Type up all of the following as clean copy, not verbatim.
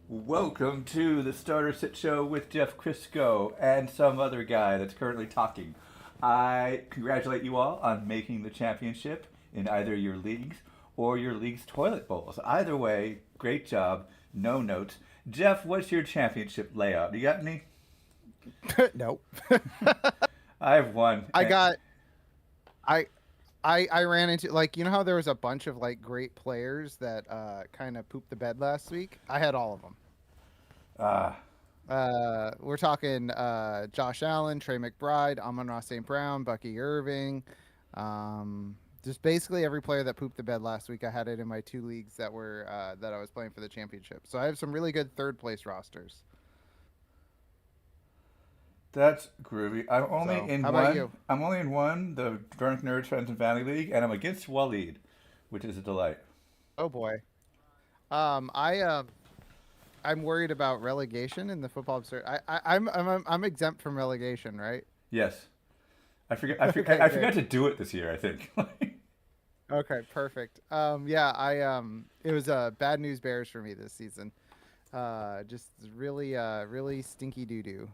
Welcome to the Starter Sit Show with Jeff KRISKO and some other guy that's currently talking. I congratulate you all on making the championship in either your leagues or your league's toilet bowls. Either way, great job. No notes. Jeff, what's your championship layout? You got any? Nope. I have one. I got I I ran into you know how there was a bunch of great players that kind of pooped the bed last week? I had all of them. Ah, We're talking Josh Allen, Trey McBride, Amon-Ra St. Brown, Bucky Irving, just basically every player that pooped the bed last week. I had it in my two leagues that I was playing for the championship. So I have some really good third place rosters. that's groovy. I'm only So in how about one. you? I'm only in one, the Drunk Nerds Friends and Family League, and I'm against Waleed, which is a delight. Oh boy. I'm worried about relegation in the football absurd. I'm exempt from relegation, right? Yes. Okay, I good. forgot to do it this year, I think. Okay, perfect. Yeah, it was bad news bears for me this season. Just really stinky doo doo.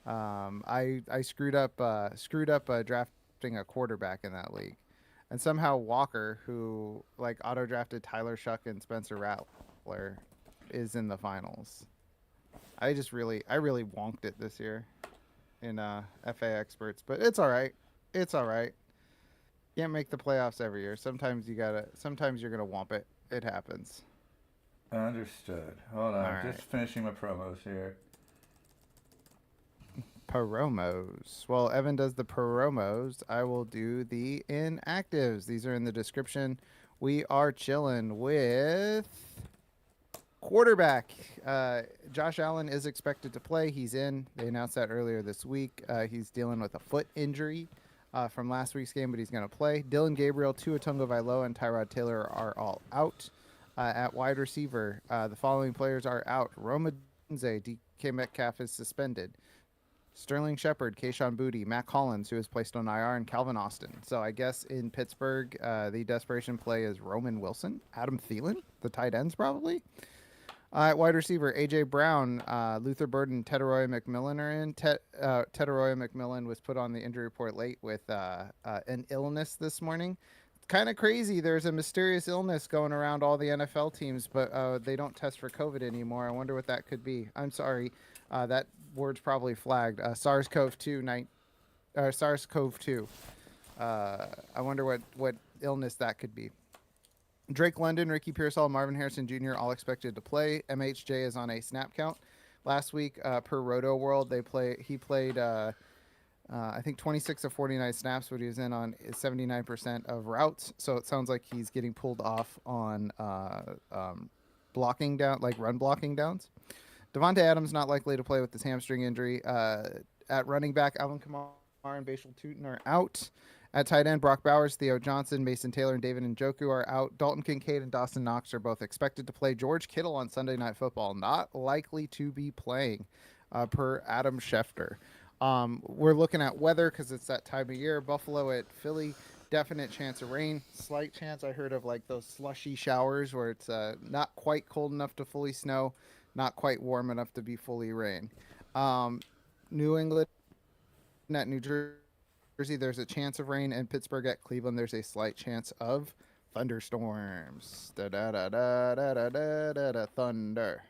I screwed up drafting a quarterback in that league, and somehow Walker, who auto drafted Tyler Shuck and Spencer Rattler, is in the finals. I really wonked it this year in FA experts, but it's all right. It's all right. Can't make the playoffs every year. Sometimes you're gonna womp it. It happens. Understood. Hold All on, just right. finishing my promos here. Promos. Well, Evan does the promos. I will do the inactives. These are in the description. We are chilling with quarterback. Josh Allen is expected to play. He's in. They announced that earlier this week. He's dealing with a foot injury from last week's game, but he's going to play. Dillon, Gabriel, Tua Tagovailoa, and Tyrod Taylor are all out. At wide receiver, the following players are out. Roma Odunze, DK Metcalf is suspended. Sterling Shepard, Kayshon Boutte, Mack Hollins, who is placed on IR, and Calvin Austin. So I guess in Pittsburgh, the desperation play is Roman Wilson, Adam Thielen, the tight ends probably. At wide receiver, A.J. Brown, Luther Burden, Tetairoa McMillan are in. Tetairoa McMillan was put on the injury report late with an illness this morning. Kind of crazy. There's a mysterious illness going around all the NFL teams, but they don't test for COVID anymore. I wonder what that could be. I'm sorry. That word's probably flagged. SARS-CoV-2. I wonder what illness that could be. Drake London, Ricky Pearsall, Marvin Harrison Jr. all expected to play. MHJ is on a snap count. Last week, per Roto World, he played I think 26 of 49 snaps, but he was in on 79% of routes. So it sounds like he's getting pulled off on blocking down, run blocking downs. Davante Adams not likely to play with this hamstring injury. At running back, Alvin Kamara and Bhayshul Tuten are out. At tight end, Brock Bowers, Theo Johnson, Mason Taylor, and David Njoku are out. Dalton Kincaid and Dawson Knox are both expected to play. George Kittle on Sunday Night Football not likely to be playing, per Adam Schefter. We're looking at weather because it's that time of year. Buffalo at Philly, definite chance of rain. Slight chance. I heard of those slushy showers where it's not quite cold enough to fully snow, not quite warm enough to be fully rain. New England at New Jersey, there's a chance of rain, and Pittsburgh at Cleveland, there's a slight chance of thunderstorms. Da da da da da da da da thunder.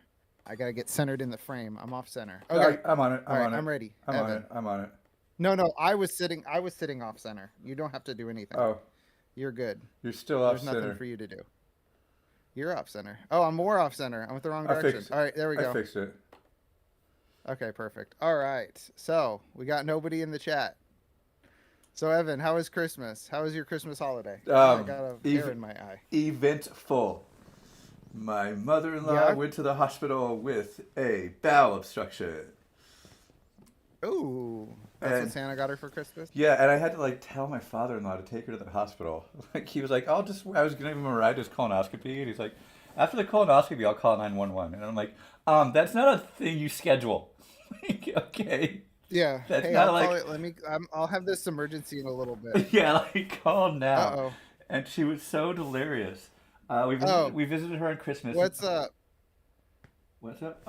I gotta get centered in the frame. I'm off center. Okay. I'm on it. All I'm right. on it. I'm ready. I'm on Evan. it. I'm on it. No. I was sitting off center. You don't have to do anything. Oh, You're good. you're still off There's nothing center. for you to do. You're off center. Oh, I'm more off center. I went the wrong direction. All right. There we I go. fixed it. Okay. Perfect. All right. So we got nobody in the chat. So Evan, how was Christmas? How was your Christmas holiday? I got a hair in my eye. Eventful. My mother-in-law Yeah. went to the hospital with a bowel obstruction. Ooh. That's And what Santa got her for Christmas. yeah, and I had to tell my father-in-law to take her to the hospital. He was like, I was gonna give him a ride to his colonoscopy, and he's like, after the colonoscopy, I'll call 911. And I'm like, that's not a thing you schedule. Okay, Yeah. that's Hey, not I'll like, call it. I'll have this emergency in a little bit. yeah, call Uh now. oh. And she was so delirious. Oh. We visited her on Christmas. What's What's up?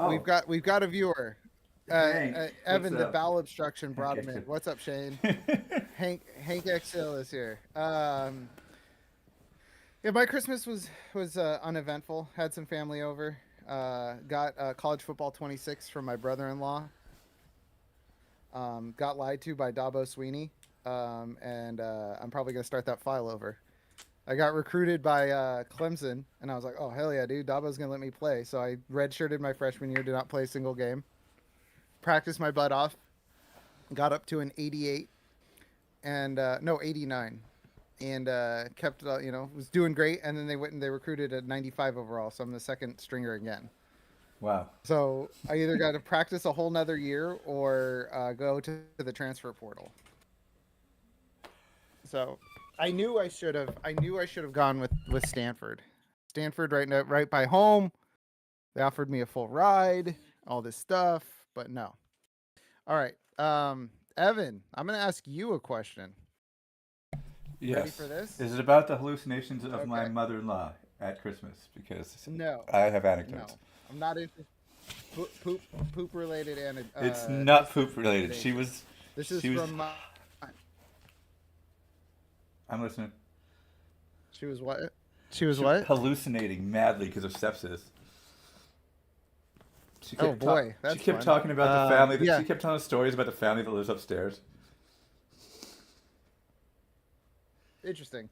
We've got a viewer. Hank, Evan, what's the up? bowel obstruction brought Hank him in. Exel. What's up, Shane? Hank XL is here. Yeah, my Christmas was uneventful. Had some family over. Got college football 26 from my brother-in-law. Got lied to by Dabo Sweeney, and I'm probably gonna start that file over. I got recruited by Clemson, and I was like, oh hell yeah, dude, Dabo's gonna let me play. So I redshirted my freshman year, did not play a single game. Practiced my butt off. Got up to an 88, and no 89. And kept was doing great, and then they went and they recruited at 95 overall, so I'm the second stringer again. Wow. So I either got to practice a whole nother year or go to the transfer portal. So I knew I should have gone with Stanford. Stanford right by home. They offered me a full ride, all this stuff, but no. All right, Evan, I'm gonna ask you a question. Yes. Ready for this? Is it about the hallucinations of my Okay. mother-in-law at Christmas? Because No. I have No, anecdotes. I'm not into poop related and It's not poop related. this She was. is she was. from I'm listening. she was what? She was She what? hallucinating madly because of sepsis. She Oh kept boy, that's she kept fun. talking about the family. Yeah. She kept telling us stories about the family that lives upstairs. Interesting.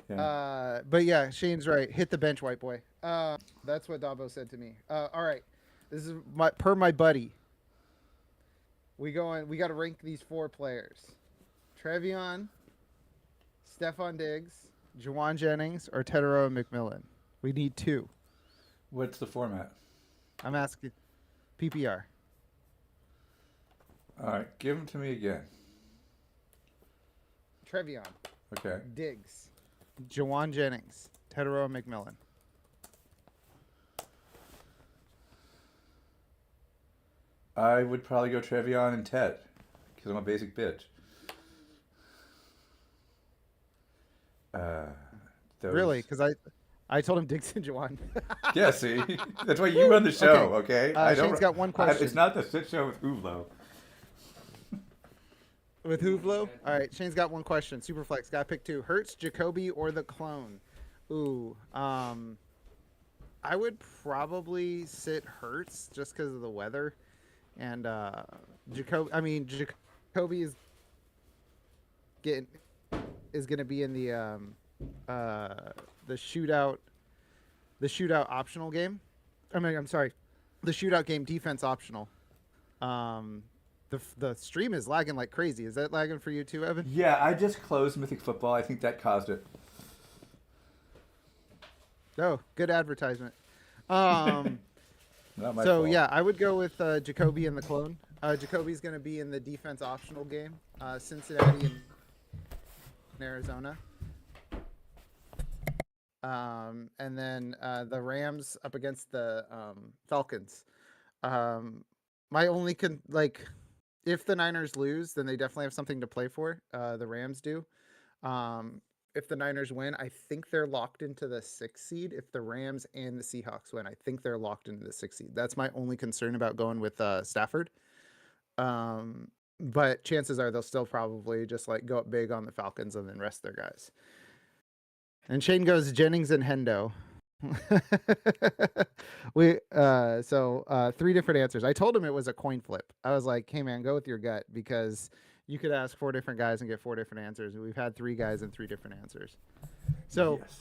Yeah. But yeah, Shane's right. Hit the bench, white boy. That's what Dabo said to me. All right, this is my buddy. We got to rank these 4 players: Trevion, Stephon Diggs, Juwan Jennings, or Tetairoa McMillan. We need 2. What's the format? I'm asking PPR. All right, give them to me again. Trevion, Okay. Diggs, Juwan Jennings, Tetairoa McMillan. I would probably go Trevion and Ted because I'm a basic bitch. Those... Really? Because I told him Diggs and Juwan. Yeah, see, that's why you run the show, okay? Shane's got one question. It's not the sit show with Uvlo. With Hoovlo? All right, Shane's got one question. Superflex, got to pick 2. Hurts, Jacoby, or the clone? Ooh, I would probably sit Hurts just because of the weather. And Jacoby is going to be in the shootout optional game. I'm sorry, the shootout game defense optional. The stream is lagging like crazy. Is that lagging for you too, Evan? Yeah, I just closed Mythic Football. I think that caused it. Oh, good advertisement. Not my So fault. yeah, I would go with Jacoby and the clone. Jacoby's going to be in the defense optional game. Cincinnati and Arizona. And then the Rams up against the Falcons. My only if the Niners lose, then they definitely have something to play for. The Rams do. If the Niners win, I think they're locked into the 6th seed. If the Rams and the Seahawks win, I think they're locked into the 6th seed. That's my only concern about going with Stafford. But chances are they'll still probably just go up big on the Falcons and then rest their guys. And Shane goes Jennings and Hendo. So 3 different answers. I told him it was a coin flip. I was like, hey man, go with your gut because you could ask 4 different guys and get 4 different answers. And we've had 3 guys and 3 different answers. So Yes.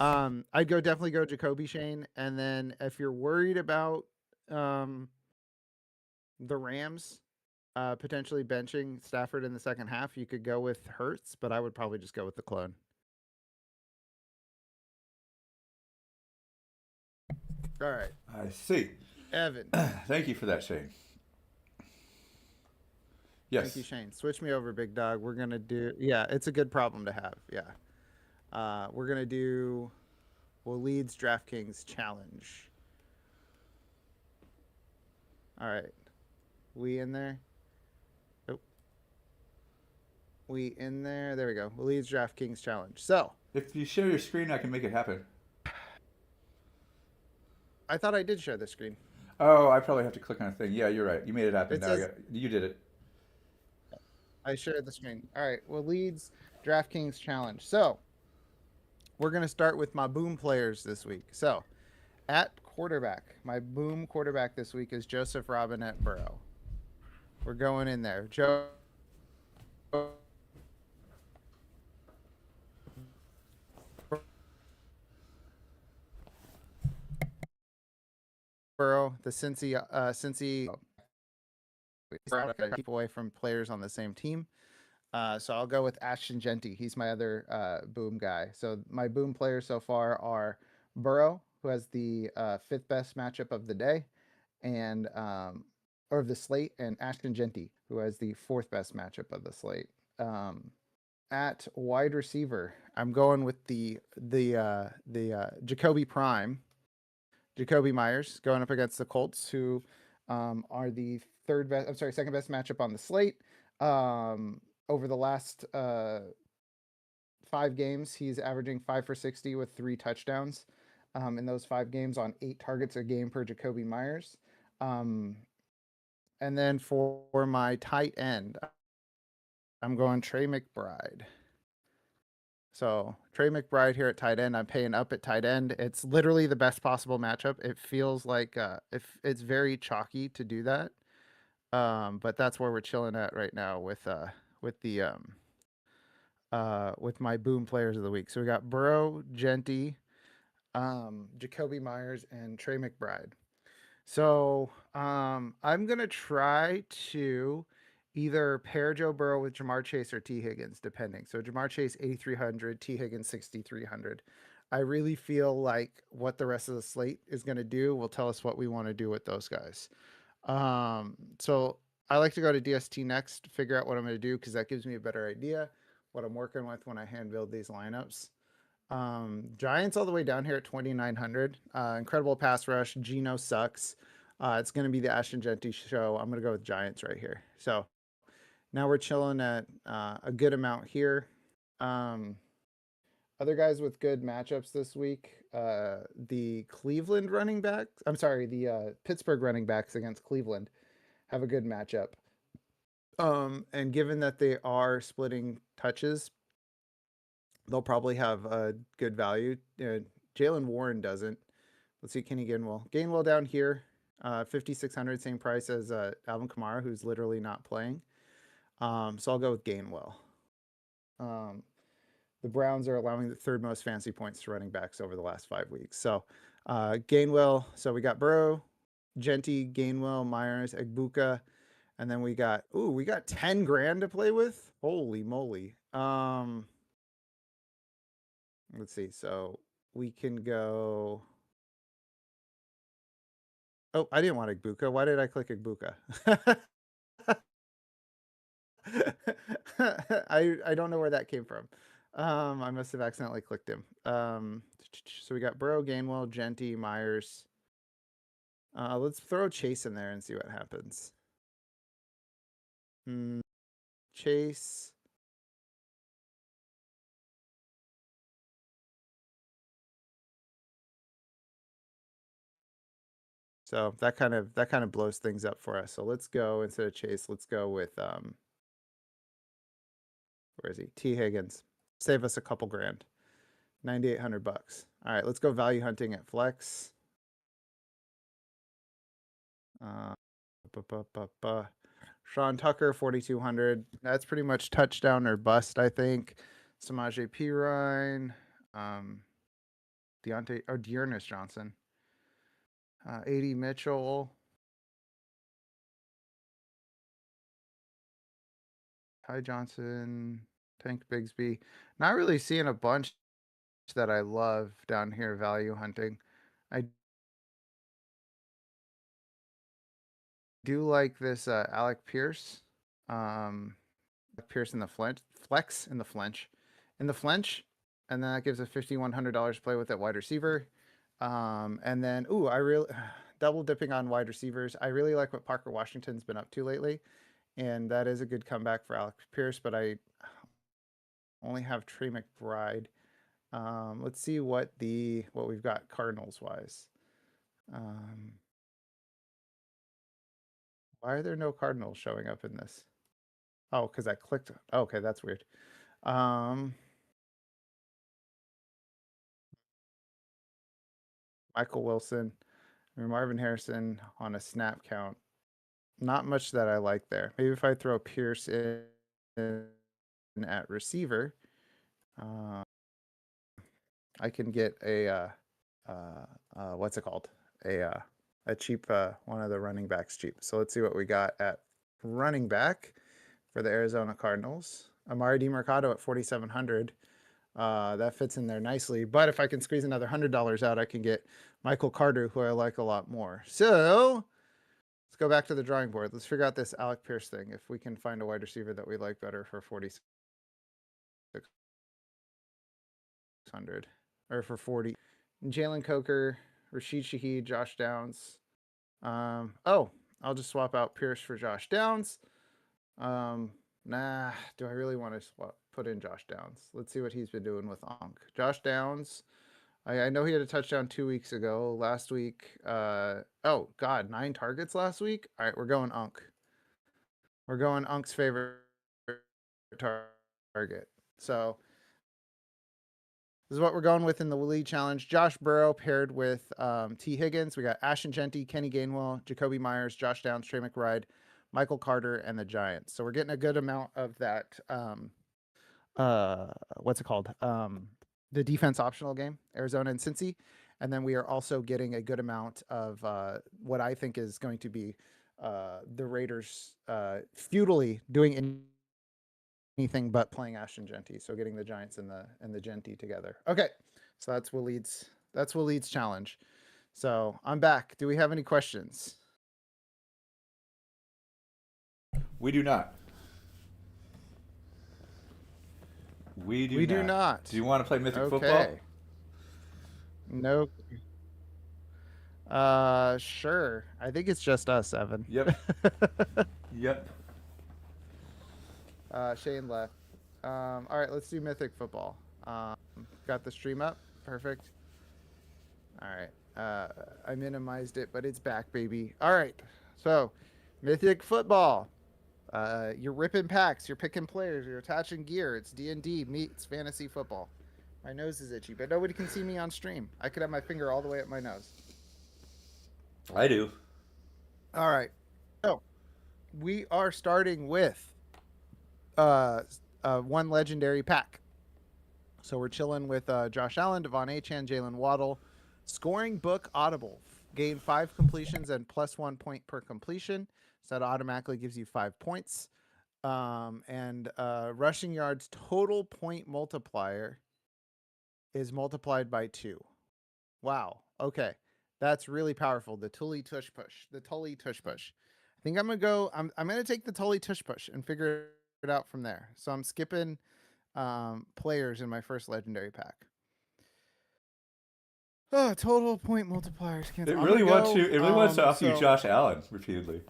I'd definitely go Jacoby, Shane. And then if you're worried about the Rams potentially benching Stafford in the second half, you could go with Hurts, but I would probably just go with the clone. All right. I see. Evan. Thank you for that, Shane. Yes. Thank you, Shane. Switch me over, big dog. We're going to do... Yeah, it's a good problem to have. Yeah. We're going to do... Leeds DraftKings Challenge. All right. We in there? Oh. We in there? There we go. Leeds DraftKings Challenge. So... If you share your screen, I can make it happen. I thought I did share the screen. Oh, I probably have to click on a thing. Yeah, you're right. You made it happen It now. says You did it. I shared the screen. All right. Well, Leeds DraftKings challenge. So we're gonna start with my boom players this week. So at quarterback, my boom quarterback this week is Joseph Robinette Burrow. We're going in there. Joe Burrow, the Cincy keep away from players on the same team. So I'll go with Ashton Genty. He's my other boom guy. So my boom players so far are Burrow, who has the fifth best matchup of the day, and or of the slate, and Ashton Genty, who has the fourth best matchup of the slate. Um, at wide receiver, I'm going with the Jacoby Prime, Jacoby Myers, going up against the Colts, who are the third best. I'm sorry, second best matchup on the slate. Over the last 5 games, he's averaging 5 for 60 with 3 touchdowns. In those 5 games, on 8 targets a game per Jacoby Myers. And then for my tight end, I'm going Trey McBride. So Trey McBride here at tight end. I'm paying up at tight end. It's literally the best possible matchup. It feels like if it's very chalky to do that. But that's where we're chilling at right now with the with my boom players of the week. So we got Burrow, Genty, Jacoby Myers, and Trey McBride. So I'm gonna try to either pair Joe Burrow with Jamar Chase or T Higgins, depending. So Jamar Chase 8,300, T Higgins 6,300. I really feel like what the rest of the slate is gonna do will tell us what we want to do with those guys. So I like to go to DST next, figure out what I'm gonna do because that gives me a better idea what I'm working with when I hand build these lineups. Giants all the way down here at 2,900. Incredible pass rush. Geno sucks. It's going to be the Ashton Genty show. I'm going to go with Giants right here. So now we're chilling at a good amount here. Other guys with good matchups this week. The Cleveland running backs. I'm sorry, the Pittsburgh running backs against Cleveland have a good matchup. And given that they are splitting touches, they'll probably have a good value. Jalen Warren doesn't. Let's see, Kenny Gainwell. Gainwell down here, 5,600, same price as Alvin Kamara, who's literally not playing. So I'll go with Gainwell. The Browns are allowing the third most fantasy points to running backs over the last 5 weeks. So Gainwell. So we got Burrow, Genty, Gainwell, Myers, Egbuka, and then we got 10 grand to play with. Holy moly. Let's see. So we can go. Oh, I didn't want Egbuka. Why did I click Egbuka? I don't know where that came from. I must have accidentally clicked him. So we got Burrow, Gainwell, Genty, Myers. Let's throw Chase in there and see what happens. Chase. So that kind of blows things up for us. So let's go instead of Chase. Let's go with where is he? T Higgins. Save us a couple grand. $9,800. All right, let's go value hunting at flex. Sean Tucker, 4,200. That's pretty much touchdown or bust, I think. Samaje Perine, Dearness Johnson, 80 Mitchell, Ty Johnson, Tank Bigsby. Not really seeing a bunch that I love down here value hunting. I do like this Alec Pierce. Pierce in the flex in the flinch. In the flinch, and then that gives us $5,100 to play with at wide receiver. And then I really double dipping on wide receivers. I really like what Parker Washington's been up to lately, and that is a good comeback for Alec Pierce, but I only have Trey McBride. Let's see what we've got Cardinals wise. Why are there no Cardinals showing up in this? Oh, because I clicked. Okay, that's weird. Michael Wilson, Marvin Harrison on a snap count. Not much that I like there. Maybe if I throw Pierce in at receiver, I can get a what's it called? A cheap one of the running backs cheap. So let's see what we got at running back for the Arizona Cardinals. Amari DiMercado at 4,700. That fits in there nicely. But if I can squeeze another $100 out, I can get Michael Carter, who I like a lot more. So let's go back to the drawing board. Let's figure out this Alec Pierce thing. If we can find a wide receiver that we like better for 4,600 or for 40. Jalen Coker, Rashid Shaheed, Josh Downs. I'll just swap out Pierce for Josh Downs. Nah, do I really want to put in Josh Downs? Let's see what he's been doing with Onk. Josh Downs, I know he had a touchdown 2 weeks ago. Last week, 9 targets last week. All right, we're going Onk. We're going Unk's favorite target. So this is what we're going with in the league challenge. Josh Burrow paired with T. Higgins. We got Ashton Genty, Kenny Gainwell, Jacoby Myers, Josh Downs, Trey McBride, Michael Carter, and the Giants. So we're getting a good amount of that. What's it called? The defense optional game, Arizona and Cincy. And then we are also getting a good amount of what I think is going to be the Raiders futilely doing anything but playing Ashton Genty. So getting the Giants and the Genty together. Okay, so that's Waleed's challenge. So I'm back. Do we have any questions? We do not. We do not. Do you want to play Mythic Football? No. Sure. I think it's just us, Evan. Yep. Yep. Shane left. All right, let's do Mythic Football. Got the stream up. Perfect. All right. I minimized it, but it's back, baby. All right. So, Mythic Football. You're ripping packs. You're picking players. You're attaching gear. It's D&D meets fantasy football. My nose is itchy, but nobody can see me on stream. I could have my finger all the way up my nose. I do. All right. So, we are starting with one legendary pack. So we're chilling with Josh Allen, Devon Achane, Jalen Waddle. Scoring book audible. Gain 5 completions and plus 1 point per completion. So that automatically gives you 5 points. And rushing yards total point multiplier is multiplied by 2. Wow. Okay. That's really powerful. The Tully Tush Push. I think I'm gonna take the Tully Tush Push and figure it out from there. So I'm skipping players in my first legendary pack. Oh, total point multipliers. It really wants to offer you Josh Allen repeatedly.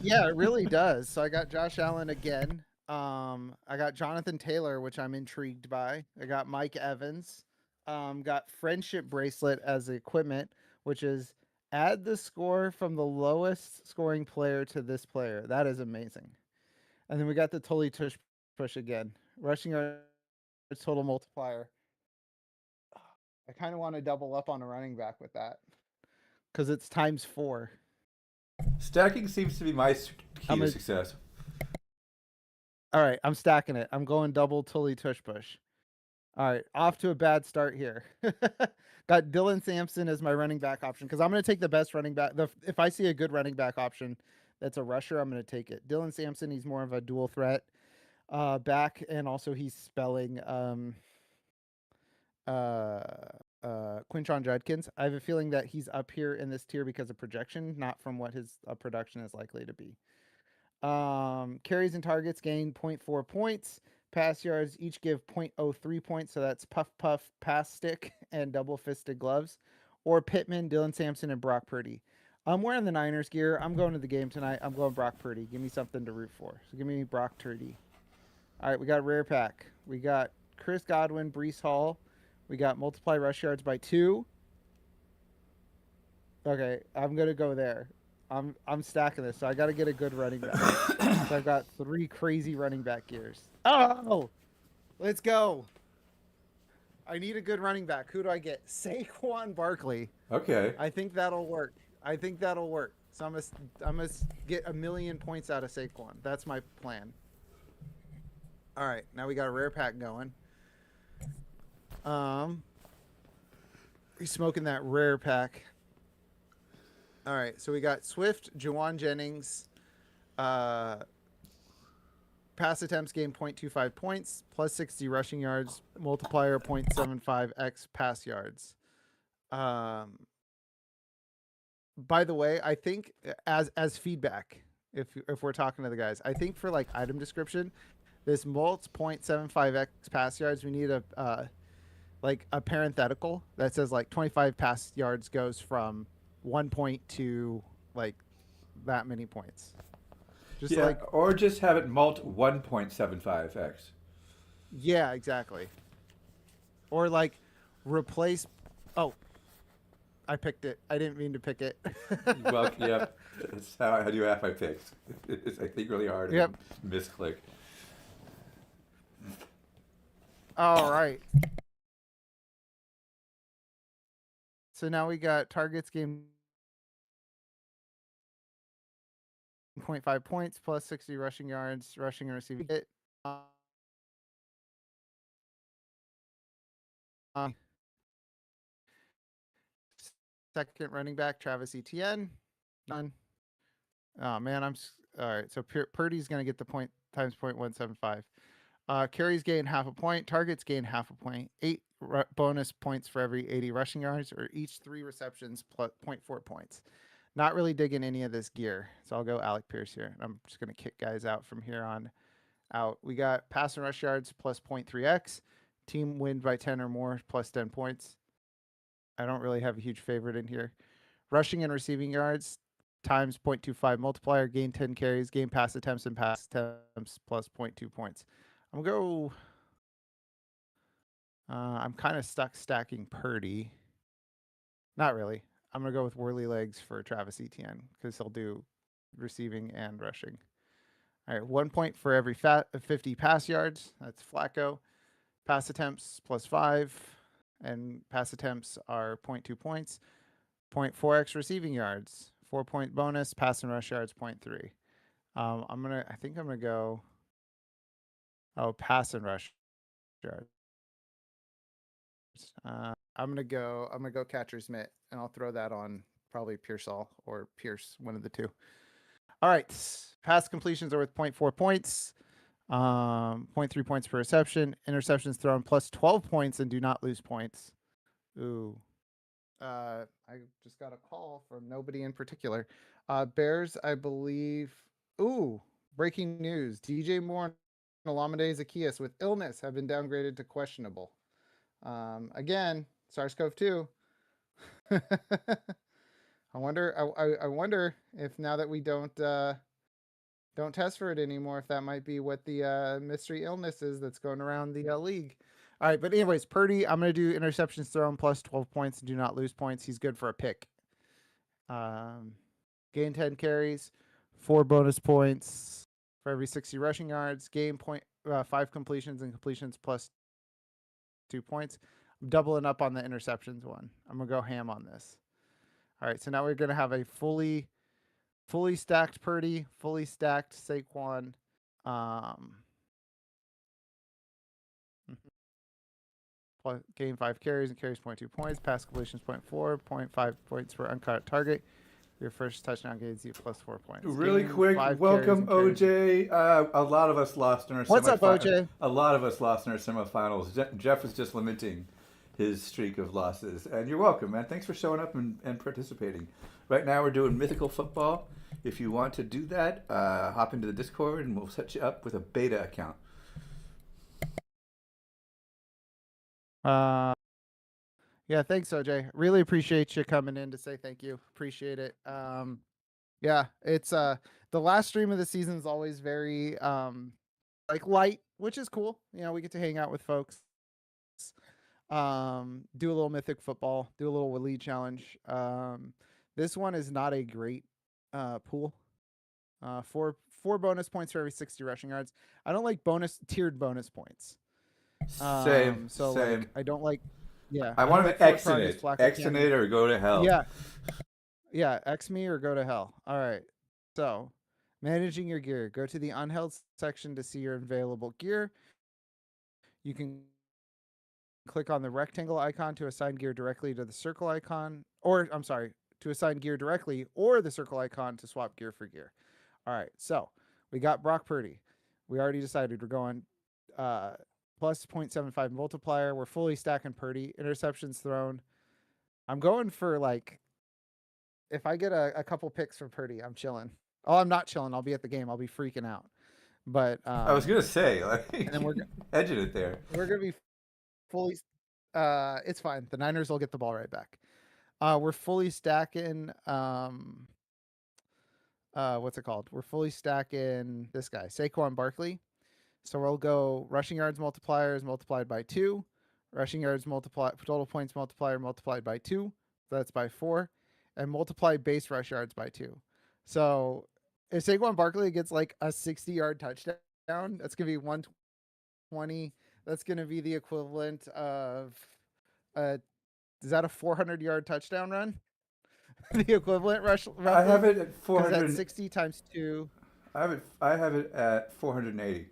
Yeah, it really does. So I got Josh Allen again. I got Jonathan Taylor, which I'm intrigued by. I got Mike Evans. Got Friendship Bracelet as equipment, which is add the score from the lowest scoring player to this player. That is amazing. And then we got the Tully Tush Push again. Rushing our total multiplier. I kind of want to double up on a running back with that because it's times 4. Stacking seems to be my key to success. All right, I'm stacking it. I'm going double Tully Tush Push. All right, off to a bad start here. Got Dillon Sampson as my running back option because I'm going to take the best running back. If I see a good running back option that's a rusher, I'm going to take it. Dillon Sampson, he's more of a dual threat back, and also he's spelling Quinshon Judkins. I have a feeling that he's up here in this tier because of projection, not from what his production is likely to be. Carries and targets gain 0.4 points. Pass yards each give 0.03 points. So that's Puff Puff, Pass Stick, and Double Fisted Gloves. Or Pittman, Dillon Sampson, and Brock Purdy. I'm wearing the Niners gear. I'm going to the game tonight. I'm going Brock Purdy. Give me something to root for. So give me Brock Purdy. All right, we got rare pack. We got Chris Godwin, Breece Hall. We got multiply rush yards by 2. Okay, I'm going to go there. I'm stacking this, so I got to get a good running back. So I've got 3 crazy running back gears. Oh, let's go. I need a good running back. Who do I get? Saquon Barkley. Okay. I think that'll work. So I'm gonna get 1,000,000 points out of Saquon. That's my plan. All right, now we got a rare pack going. He's smoking that rare pack. All right, so we got Swift, Juwan Jennings, pass attempts game 0.25 points, plus 60 rushing yards, multiplier 0.75x pass yards. By the way, I think as feedback, if we're talking to the guys, I think for like item description, this mults 0.75x pass yards, we need a like a parenthetical that says like 25 pass yards goes from 1 point to like that many points. Just Yeah, like or just have it mult 1.75x. yeah, exactly. Or like replace. Oh, I picked it. I didn't mean to pick it. Well, yeah, that's how I do half my picks. It's, I think, really hard Yep. to misclick. All right. So now we got targets game 0.5 points plus 60 rushing yards, rushing and receiving hit. Second running back, Travis Etienne. None. Oh, man. All right. So Purdy's going to get the point times 0.175. Carries gain half a point. Targets gain half a point. 8 bonus points for every 80 rushing yards, or each 3 receptions plus 0.4 points. Not really digging any of this gear. So I'll go Alec Pierce here. I'm just going to kick guys out from here on out. We got pass and rush yards plus 0.3x. Team wins by 10 or more plus 10 points. I don't really have a huge favorite in here. Rushing and receiving yards times 0.25 multiplier, gain 10 carries, gain pass attempts and pass attempts plus 0.2 points. I'm going to go. I'm kind of stuck stacking Purdy. Not really. I'm going to go with Whirly Legs for Travis Etienne because he'll do receiving and rushing. All right, 1 point for every 50 pass yards. That's Flacco. Pass attempts plus 5, and pass attempts are 0.2 points. 0.4x receiving yards, 4-point bonus. Pass and rush yards 0.3. I think I'm gonna go. Oh, pass and rush yards. I'm gonna go catcher's mitt, and I'll throw that on probably Pearsall or Pierce, one of the two. All right, pass completions are worth 0.4 points. 0.3 points per reception. Interceptions thrown plus 12 points and do not lose points. Ooh. I just got a call from nobody in particular. Bears, I believe. Ooh, breaking news. DJ Moore and Olamide Zacchaeus with illness have been downgraded to questionable. Again, SARS-CoV-2. I wonder if now that we don't test for it anymore, if that might be what the mystery illness is that's going around the league. All right, but anyways, Purdy, I'm going to do interceptions thrown plus 12 points and do not lose points. He's good for a pick. Gain 10 carries, 4 bonus points for every 60 rushing yards. Gain 5 completions and completions plus 2 points. I'm doubling up on the interceptions one. I'm going to go ham on this. All right, so now we're going to have a fully stacked Purdy, fully stacked Saquon. Gain 5 carries and carries 0.2 points. Pass completions 0.4, 0.5 points for uncut target. Your first touchdown gains you plus 4 points. Really Gain quick, 5 welcome carries OJ. A lot of us lost in our What's up, OJ? A lot of us lost in our semifinals. Jeff was just lamenting his streak of losses, and you're welcome, man. Thanks for showing up and participating. Right now, we're doing mythical football. If you want to do that, hop into the Discord, and we'll set you up with a beta account. Yeah, thanks, OJ. Really appreciate you coming in to say thank you. Appreciate it. Yeah, it's the last stream of the season is always very like light, which is cool. You know, we get to hang out with folks. Do a little mythic football, do a little lead challenge. This one is not a great pool. Four bonus points for every 60 rushing yards. I don't like tiered bonus points. Same. So Same. like I don't like. Yeah, I I don't want like to Fort X in Progress, it. Flacco X in Canyon. it or go to hell. Yeah, yeah. X me or go to hell. All right. So, managing your gear. Go to the unheld section to see your available gear. You can click on the rectangle icon to assign gear directly to the circle icon, or I'm sorry, to assign gear directly, or the circle icon to swap gear for gear. All right, so we got Brock Purdy. We already decided we're going plus 0.75 multiplier. We're fully stacking Purdy. Interceptions thrown. I'm going for like, if I get a couple picks from Purdy, I'm chilling. Oh, I'm not chilling. I'll be at the game. I'll be freaking out. But I was gonna say, like, and then we're edging it there. We're gonna be fully. It's fine. The Niners will get the ball right back. We're fully stacking. What's it called? We're fully stacking this guy, Saquon Barkley. So we'll go rushing yards multipliers multiplied by 2, rushing yards total points multiplier multiplied by 2. So that's by 4, and multiply base rush yards by 2. So if Saquon Barkley gets like a 60-yard touchdown, that's gonna be 120. That's gonna be the equivalent of is that a 400-yard touchdown run? The equivalent rush. Roughly? I have it at 400. That's 60 times 2. I have it at 480.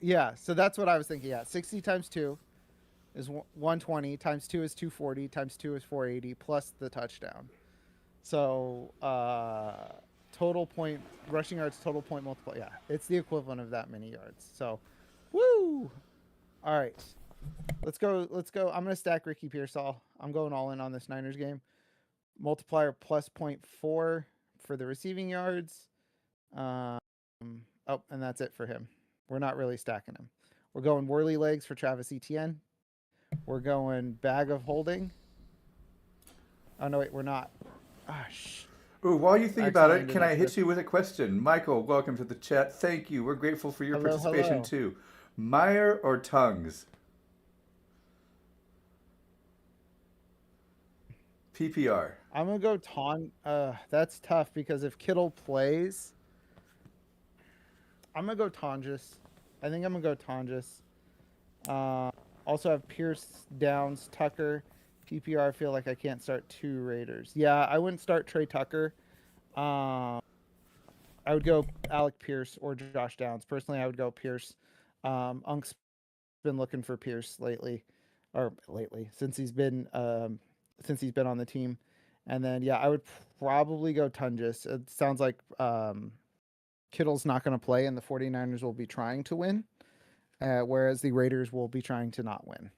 Yeah, so that's what I was thinking. Yeah, 60 times 2 is 120, times 2 is 240, times 2 is 480, plus the touchdown. So total point, rushing yards, total point multiple. Yeah, it's the equivalent of that many yards. So, woo! All right, let's go. I'm going to stack Ricky Pearsall. I'm going all in on this Niners game. Multiplier plus 0.4 for the receiving yards. Oh, and that's it for him. We're not really stacking him. We're going whirly legs for Travis Etienne. We're going bag of holding. Oh, no, wait, we're not. Gosh. Ooh, while you think about it, can I hit you with a question? Michael, welcome to the chat. Thank you. We're grateful for your participation too. Meyer or Tongues? PPR. I'm going to go that's tough because if Kittle plays, I'm going to go Tonjes. I think I'm going to go Tonjes. Also have Pierce, Downs, Tucker. PPR, I feel like I can't start 2 Raiders. Yeah, I wouldn't start Trey Tucker. I would go Alec Pierce or Josh Downs. Personally, I would go Pierce. Unk's been looking for Pierce since he's been on the team. And then, yeah, I would probably go Tonjes. It sounds like Kittle's not going to play, and the 49ers will be trying to win, whereas the Raiders will be trying to not win.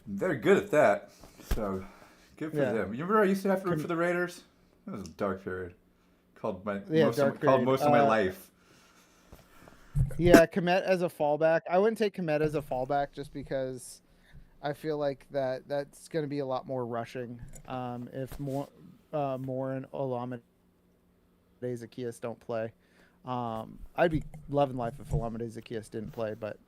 They're good at that, so good for them. You remember I used to have to root for the Raiders? That was a dark period. Called most of my life. Yeah, Komet as a fallback. I wouldn't take Komet as a fallback just because I feel like that's going to be a lot more rushing if more and Olamide Zaccheaus don't play. I'd be loving life if Olamide Zaccheaus didn't play, but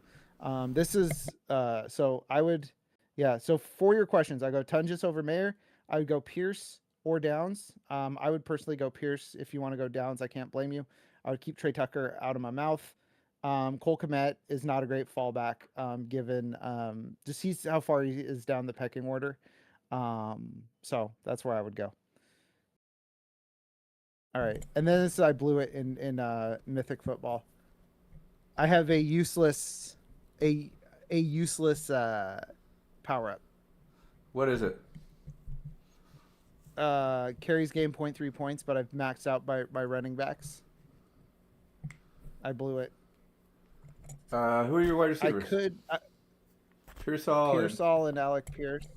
this is so I would. Yeah, so for your questions, I go Tonjes over Mayer. I would go Pierce or Downs. I would personally go Pierce. If you want to go Downs, I can't blame you. I would keep Trey Tucker out of my mouth. Cole Kmet is not a great fallback, given just he's how far he is down the pecking order. So that's where I would go. All right, and then I blew it in Mythic Football. I have a useless power up. What is it? Carries game 0.3 points, but I've maxed out by running backs. I blew it. Who are your wide receivers? Pearsall and Alec Pierce.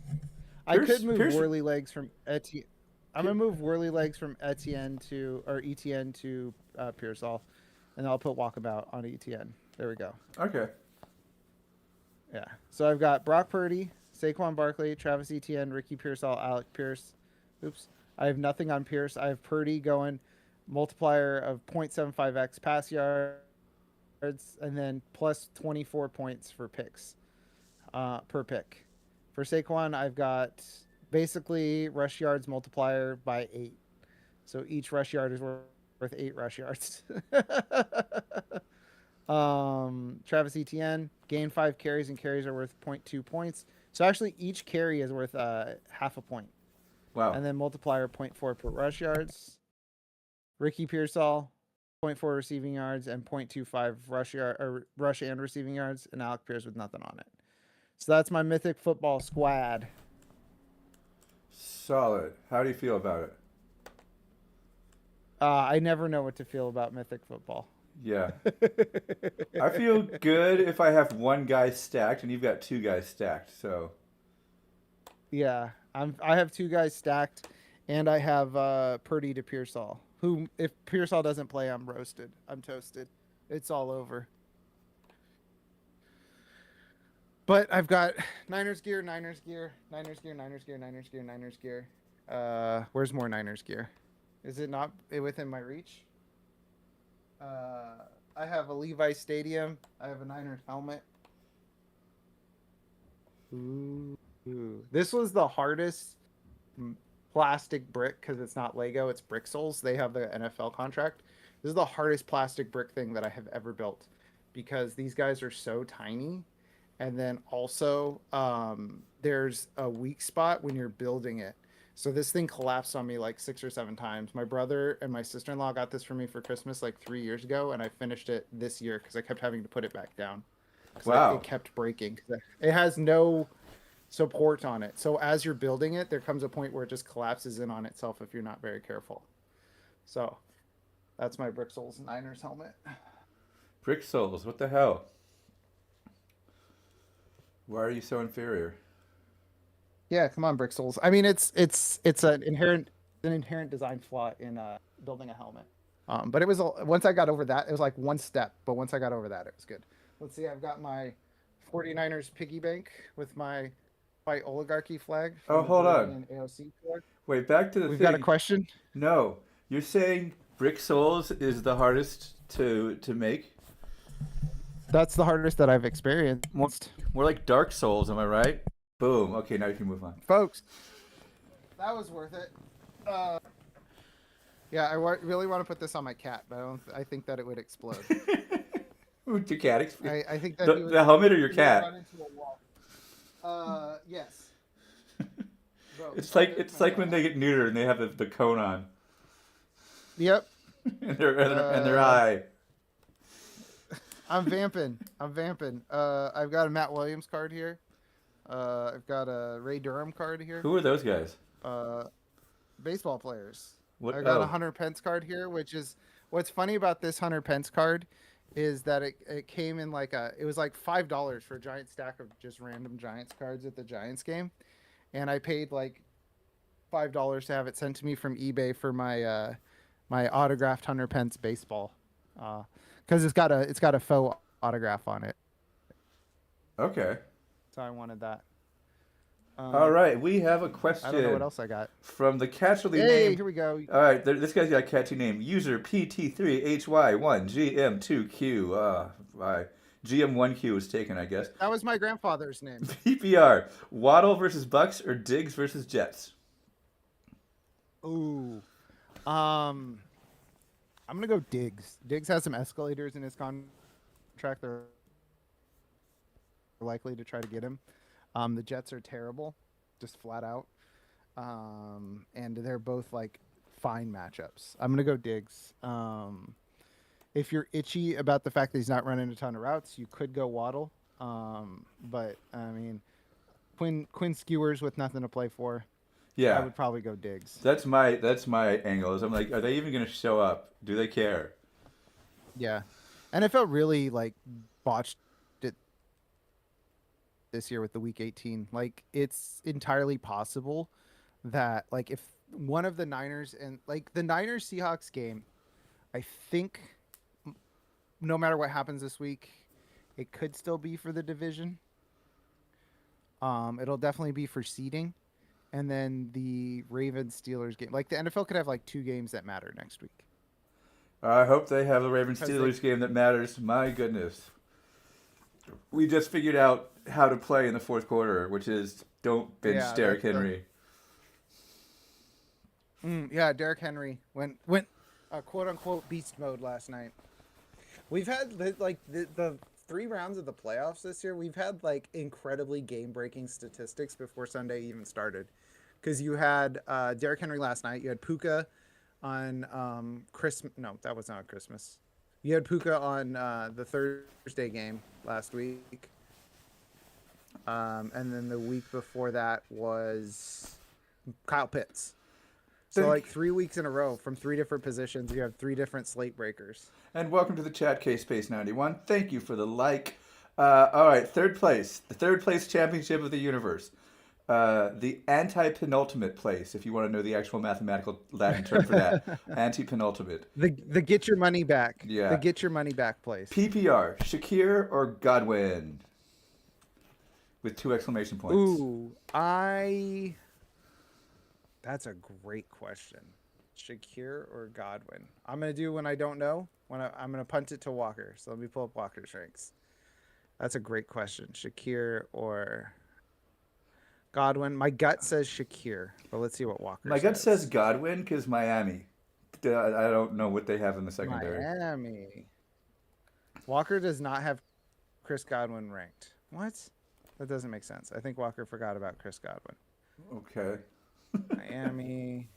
I could move Whirly Legs from Etienne. I'm gonna move Whirly Legs from Etienne to Pearsall, and I'll put Walkabout on Etienne. There we go. Okay. Yeah. So I've got Brock Purdy, Saquon Barkley, Travis Etienne, Ricky Pearsall, Alec Pierce. Oops. I have nothing on Pierce. I have Purdy going multiplier of 0.75x pass yards, and then plus 24 points for picks per pick. For Saquon, I've got basically rush yards multiplier by 8. So each rush yard is worth 8 rush yards. Travis Etienne, gain 5 carries, and carries are worth 0.2 points. So actually, each carry is worth half a point. Wow. And then multiplier 0.4 per rush yards. Ricky Pearsall, 0.4 receiving yards and 0.25 rush and receiving yards, and Alec Pierce with nothing on it. So that's my Mythic Football squad. Solid. How do you feel about it? I never know what to feel about Mythic Football. Yeah. I feel good if I have one guy stacked and you've got 2 guys stacked. So Yeah, I have 2 guys stacked, and I have Purdy to Pearsall. Who, if Pearsall doesn't play, I'm roasted. I'm toasted. It's all over. But I've got Niners gear. Where's more Niners gear? Is it not within my reach? I have a Levi Stadium. I have a Niners helmet. Ooh. This was the hardest plastic brick because it's not Lego, it's Bricksells. They have the NFL contract. This is the hardest plastic brick thing that I have ever built because these guys are so tiny. And then also, there's a weak spot when you're building it. So this thing collapsed on me like 6 or 7 times. My brother and my sister-in-law got this for me for Christmas like 3 years ago, and I finished it this year because I kept having to put it back down. Wow. It kept breaking. It has no support on it. So as you're building it, there comes a point where it just collapses in on itself if you're not very careful. So that's my Bricksells Niners helmet. Bricksells, what the hell? Why are you so inferior? Yeah, come on, Bricksells. I mean, it's an inherent design flaw in building a helmet. But it was once I got over that, it was like one step. But once I got over that, it was good. Let's see, I've got my 49ers piggy bank with my Fight Oligarchy flag. Oh, hold on. AOC flag. Wait, back to the We've thing. got a question. No, you're saying Bricksells is the hardest to make? That's the hardest that I've experienced. More like Dark Souls, am I right? Boom. Okay, now you can move on. Folks, that was worth it. Yeah, I really want to put this on my cat, but I think that it would explode. Your cat explode? I think that the helmet or your cat? Run into a wall. Yes. Bro, It's like when they get neutered and they have the cone on. Yep. and their eye. I'm vamping. I've got a Matt Williams card here. I've got a Ray Durham card here. Who are those guys? Baseball players. What? I got a Hunter Pence card here, which is what's funny about this Hunter Pence card is that it came in it was like $5 for a giant stack of just random Giants cards at the Giants game, and I paid like $5 to have it sent to me from eBay for my my autographed Hunter Pence baseball, because it's got a faux autograph on it. Okay. So I wanted that. All right, we have a question. I don't know what else I got. From the catchily Hey, named. here we go. All right, this guy's got a catchy name. User PT3HY1GM2Q. GM1Q was taken, I guess. That was my grandfather's name. PPR. Waddle versus Bucks or Diggs versus Jets? Ooh. I'm gonna go Diggs. Diggs has some escalators in his contract. They're likely to try to get him. The Jets are terrible, just flat out. And they're both like fine matchups. I'm gonna go Diggs. If you're itchy about the fact that he's not running a ton of routes, you could go Waddle. But I mean, Quinn Skewers with nothing to play for. Yeah, I would probably go Diggs. That's my angle. Is I'm like, are they even going to show up? Do they care? Yeah, NFL really like botched it this year with the Week 18. Like, it's entirely possible that like if one of the Niners and like the Niners Seahawks game, I think no matter what happens this week, it could still be for the division. It'll definitely be for seeding. And then the Ravens Steelers game, like the NFL could have like 2 games that matter next week. I hope they have the Ravens Steelers game that matters. My goodness. We just figured out how to play in the fourth quarter, which is don't bench Derrick Henry. Yeah, Derrick Henry went quote unquote beast mode last night. We've had the 3 rounds of the playoffs this year. We've had like incredibly game breaking statistics before Sunday even started, because you had Derrick Henry last night. You had Puka on Christmas. No, that was not Christmas. You had Puka on the Thursday game last week. And then the week before that was Kyle Pitts. So like 3 weeks in a row from 3 different positions, you have 3 different slate breakers. And welcome to the chat, K-Space91. Thank you for the like. All right, third place. The third place championship of the universe. The anti-penultimate place, if you want to know the actual mathematical Latin term for that. Anti-penultimate. The get your money back. Yeah. The get your money back place. PPR, Shakir or Godwin? With 2 exclamation points. Ooh, that's a great question. Shakir or Godwin? I'm going to do when I don't know. I'm going to punt it to Walker. So let me pull up Walker's ranks. That's a great question. Shakir or Godwin? My gut says Shakir, but let's see what Walker says. My gut says Godwin because Miami. I don't know what they have in the secondary. Miami. Walker does not have Chris Godwin ranked. What? That doesn't make sense. I think Walker forgot about Chris Godwin. Okay. Miami.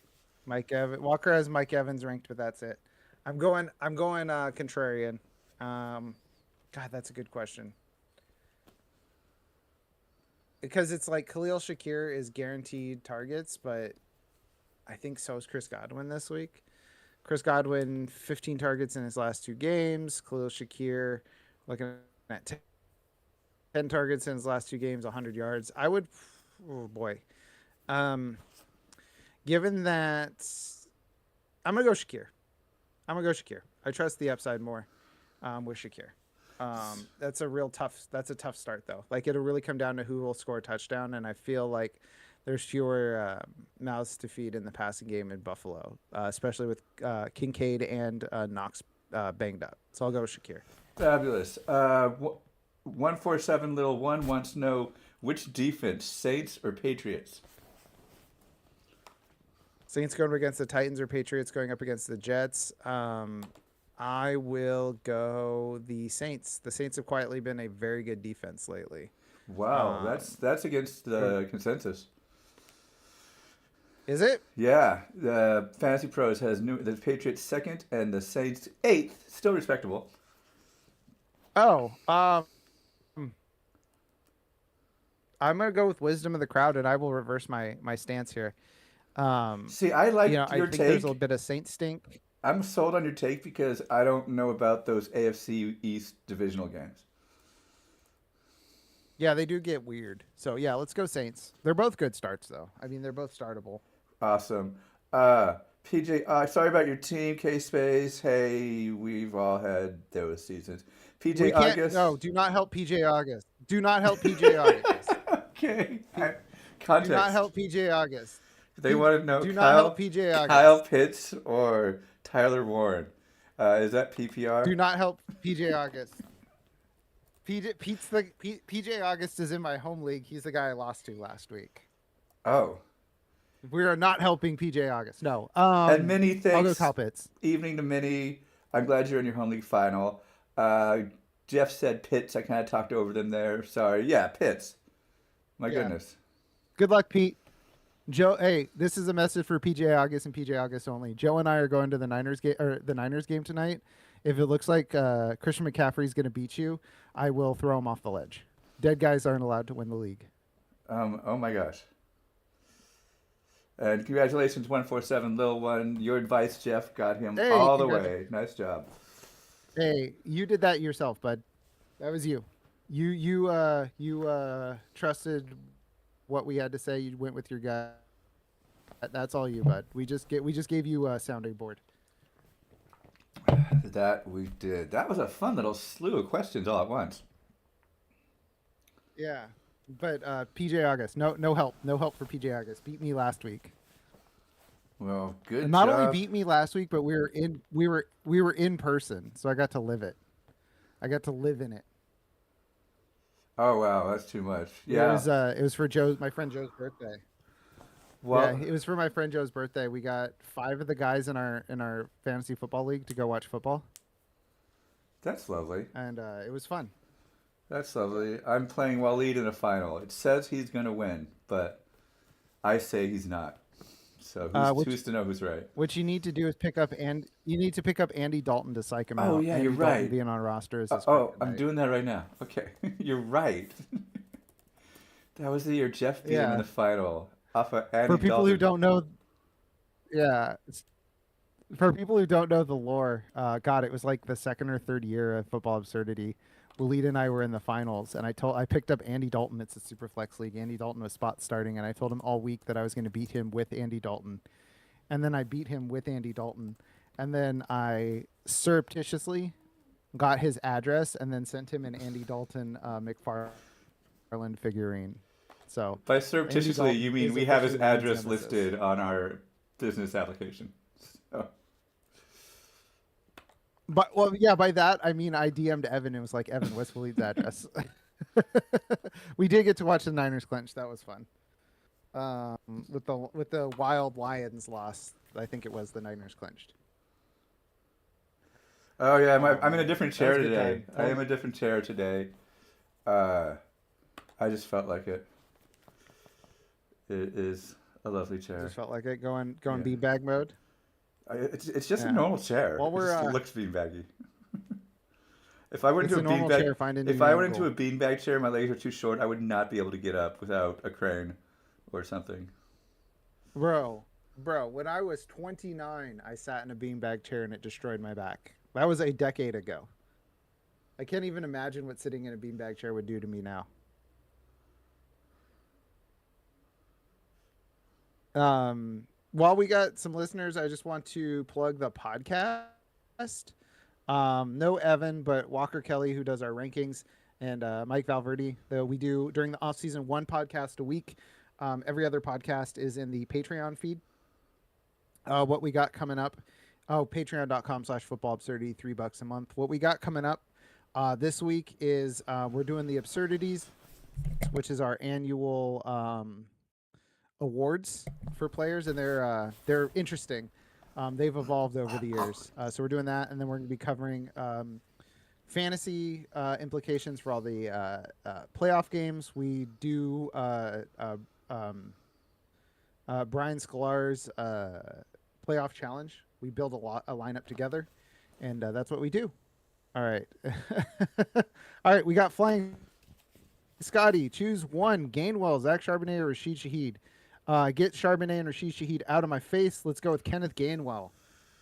Walker has Mike Evans ranked, but that's it. I'm going contrarian. God, that's a good question. Because it's like Khalil Shakir is guaranteed targets, but I think so is Chris Godwin this week. Chris Godwin, 15 targets in his last 2 games. Khalil Shakir looking at 10 targets in his last 2 games, 100 yards. I would, oh boy. Given that, I'm going to go Shakir. I trust the upside more with Shakir. That's a tough start though. Like it'll really come down to who will score a touchdown, and I feel like there's fewer mouths to feed in the passing game in Buffalo, especially with Kincaid and Knox banged up. So I'll go with Shakir. Fabulous. 147 little one wants to know which defense, Saints or Patriots? Saints going against the Titans or Patriots going up against the Jets? I will go the Saints. The Saints have quietly been a very good defense lately. Wow, that's against the consensus. Is it? Yeah, the Fantasy Pros has the Patriots 2nd and the Saints 8th. Still respectable. Oh, I'm gonna go with wisdom of the crowd, and I will reverse my stance here. See, I like your I think take. There's a little bit of Saint stink. I'm sold on your take because I don't know about those AFC East divisional games. Yeah, they do get weird. So yeah, let's go Saints. They're both good starts though. I mean, they're both startable. Awesome. PJ, sorry about your team, K-Space. Hey, we've all had those seasons. PJ August. No, do not help PJ August. Do not help PJ August. Okay. Context. Do not help PJ August. They want to know do not help PJ August. Kyle Pitts or Tyler Warren. Is that PPR? Do not help PJ August. PJ August is in my home league. He's the guy I lost to last week. Oh. We are not helping PJ August. No. And Minnie, thanks. I'll go Kyle Pitts. Evening to Minnie. I'm glad you're in your home league final. Jeff said Pitts. I kind of talked over them there. Sorry. Yeah, Pitts. My goodness. Good luck, Pete. Joe, hey, this is a message for PJ August and PJ August only. Joe and I are going to the Niners game tonight. If it looks like Christian McCaffrey's going to beat you, I will throw him off the ledge. Dead guys aren't allowed to win the league. Oh my gosh. And congratulations, 147 Lil One. Your advice, Jeff, got him all the way. Nice job. Hey, you did that yourself, bud. That was you. You trusted what we had to say. You went with your gut. That's all you, bud. We just gave you a sounding board. That we did. That was a fun little slew of questions all at once. Yeah, but PJ August, no help for PJ August. Beat me last week. Well, good. And not only beat me last week, but we were in person, so I got to live it. I got to live in it. Oh wow, that's too much. Yeah, it was for my friend Joe's birthday. Well, Yeah, it was for my friend Joe's birthday. We got 5 of the guys in our fantasy football league to go watch football, that's lovely. and it was fun. That's lovely. I'm playing Waleed in a final. It says he's going to win, but I say he's not. So who's to know who's right? What you need to do is you need to pick up Andy Dalton to psych him Oh, out. yeah, Andy you're Dalton right. being on roster is his I'm doing that right now. Okay, you're right. That was the year Jeff beat him in Yeah. the final off of Andy For people who Dalton. don't know, yeah, for people who don't know the lore, God, it was like the second or third year of Football Absurdity. Walid and I were in the finals, and I picked up Andy Dalton. It's a super flex league. Andy Dalton was spot starting, and I told him all week that I was going to beat him with Andy Dalton, and then I beat him with Andy Dalton, and then I surreptitiously got his address and then sent him an Andy Dalton McFarlane figurine. So By Andy surreptitiously, Dalton you mean is we have his officially Walid's address nemesis. listed on our business application. So, But well, yeah, by that I mean I DM'd Evan and was like, Evan, what's Walid's address? We did get to watch the Niners clinch. That was fun. With the Wild Lions loss, I think it was the Niners clinched. oh yeah, I'm in a different That was chair a good today. time. I am a different chair today. I just felt like it. It is a lovely chair. Just felt like it going Yeah. beanbag mode. It's just a Yeah. normal chair. Well, It we're, just looks beanbaggy. If I went It's into a a normal beanbag, chair. Find a if new I went into angle. a beanbag chair, my legs are too short. I would not be able to get up without a crane or something. Bro, when I was 29, I sat in a beanbag chair and it destroyed my back. That was a decade ago. I can't even imagine what sitting in a beanbag chair would do to me now. While we got some listeners, I just want to plug the podcast. No Evan, but Walker Kelly, who does our rankings, and Mike Valverde. We do during the off season 1 podcast a week. Every other podcast is in the Patreon feed. What we got coming up? Oh, patreon.com/football absurdity, $3 a month. What we got coming up this week is we're doing the Absurdities, which is our annual awards for players, and they're interesting. They've evolved over the years, so we're doing that, and then we're going to be covering fantasy implications for all the playoff games. We do Brian Sklar's playoff challenge. We build a lineup together, and that's what we do. All right, all right. We got flying Scotty. Choose one: Gainwell, Zach Charbonnet, or Rashid Shaheed. Get Charbonnet and Rashid Shaheed out of my face. Let's go with Kenneth Gainwell.